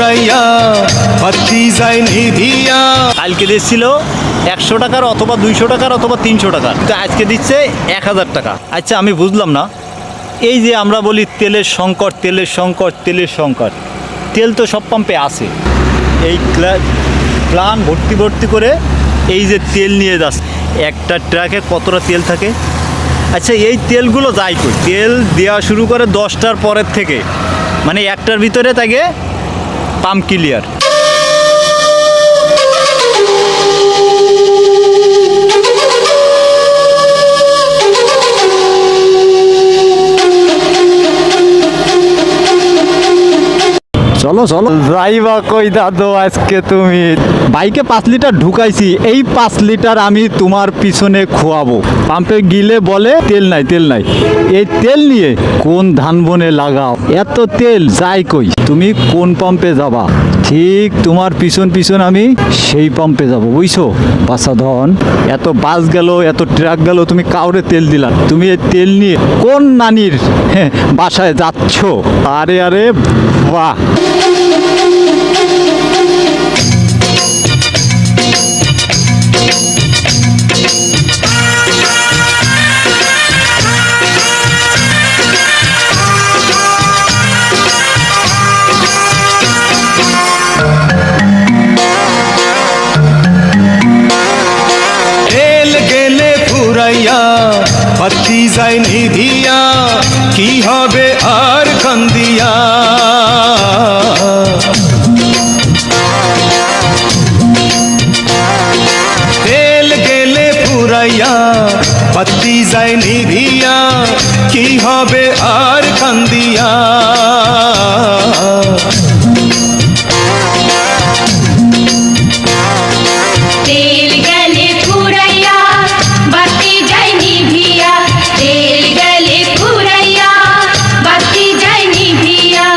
ফুরাইয়া বাতি যায় নিভিয়া। কালকে দিচ্ছিল 100 টাকার অথবা 200 টাকার অথবা 300 টাকার, কিন্তু আজকে দিচ্ছে 1000 টাকা। আচ্ছা আমি বুঝলাম না, এই যে আমরা বলি তেলের সংকট, তেলের সংকট, তেলের সংকট, তেল তো সব পাম্পে আছে। এই প্লান ভর্তি ভর্তি করে এই যে তেল নিয়ে যাচ্ছে, একটা ট্রাকে কতটা তেল থাকে? আচ্ছা এই তেলগুলো যায় কই? তেল দেওয়া শুরু করে 10টার পরের থেকে, মানে 1টার ভিতরে থাকে পাম্প ক্লিয়ার। চলো চলো যাইবা কই দাদু আজকে তুমি? বাইকে 5 লিটার ঢুকাইছি, এই 5 লিটার আমি তোমার পিছনে খোয়াবো। পাম্পে গিলে বলে তেল নাই তেল নাই, এই তেল নিয়ে কোন ধান বনে লাগাও, এত তেল যায় কই? তুমি কোন পাম্পে যাবা? ঠিক তোমার পিছন পিছন আমি সেই পাম্পে যাব, বুঝছো বাছা ধন? এত বাস গেল, এত ট্রাক গেল, তুমি কাউরে তেল দিলা? তুমি এই তেল নিয়ে কোন নানির বাসায় যাচ্ছ? আরে আরে বাহ! তেল গেলে ফুরাইয়া বাতি যায় নিভিয়া, কি হবে আর কান্দিয়া? তেল গেলে ফুরাইয়া বাতি যায় নিভিয়া, কি হবে আর কান্দিয়া? তেল গেলে ফুরাইয়া বাতি যায় নিভিয়া, তেল গেলে ফুরাইয়া বাতি যায় নিভিয়া।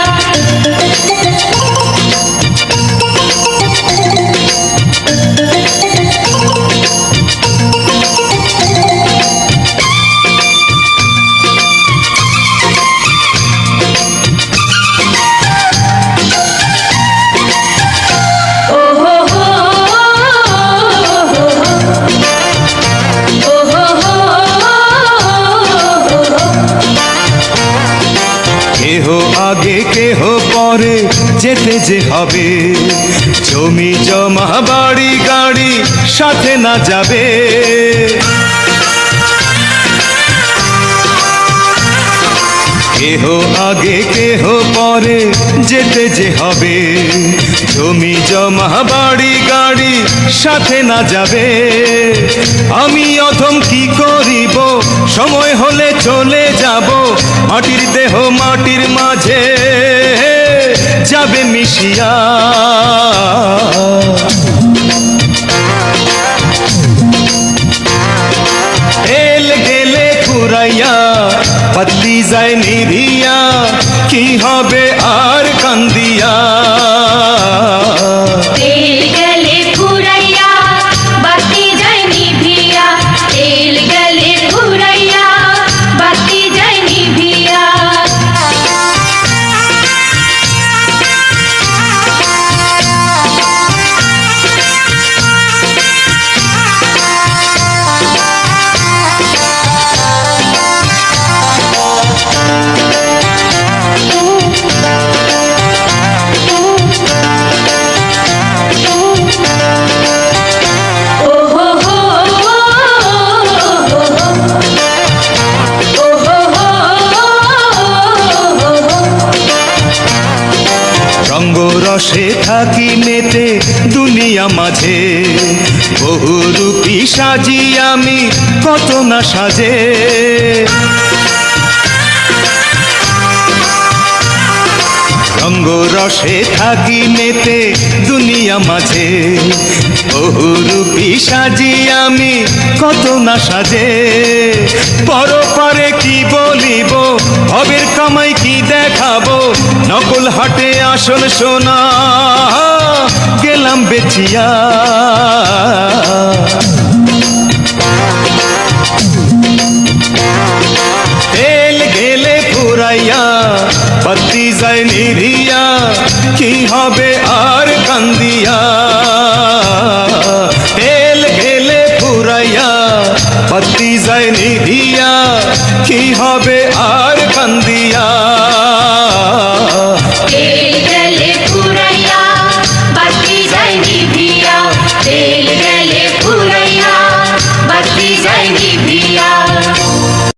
কেহ আগে কেহ পরে যেতে যে হবে, জমি জমা বাড়ি গাড়ি সাথে না যাবে। কেহ আগে কেহ পরে যেতে যে হবে, জমি জমা বাড়ি গাড়ি সাথে না যাবে। আমি অথম কি করিব, সময় হলে চলে যাব, মাটির দেহ মাটির মাঝে যাবে মিশিয়া। তেল গেলে ফুরাইয়া বাতি যায় নিভিয়া, কি হবে আর কান্দিয়া? তেল গেলে ফুরাইয়া বাতি যায় নিভিয়া, তেল গেলে ফুরাইয়া বাতি যায় নিভিয়া। রসে থাকি মেতে দুনিয়া মাঝে, বহুরূপী সাজি আমি কত না সাজে। রঙ্গ রসে থাকি মেতে দুনিয়া মাঝে, বহুরূপী সাজি আমি কত না সাজে। পরপারে কি বলিব, ভবের কামাই কি দেখাবো, নকল হাটে আসল সোনা গেলাম বেচিয়া। তেল গেলে ফুরাইয়া বাতি যায় নিভিয়া কি হবে আর কান্দিয়া তেল গেলে ফুরাইয়া বাতি যায় নিভিয়া কি হবে আর কান্দিয়া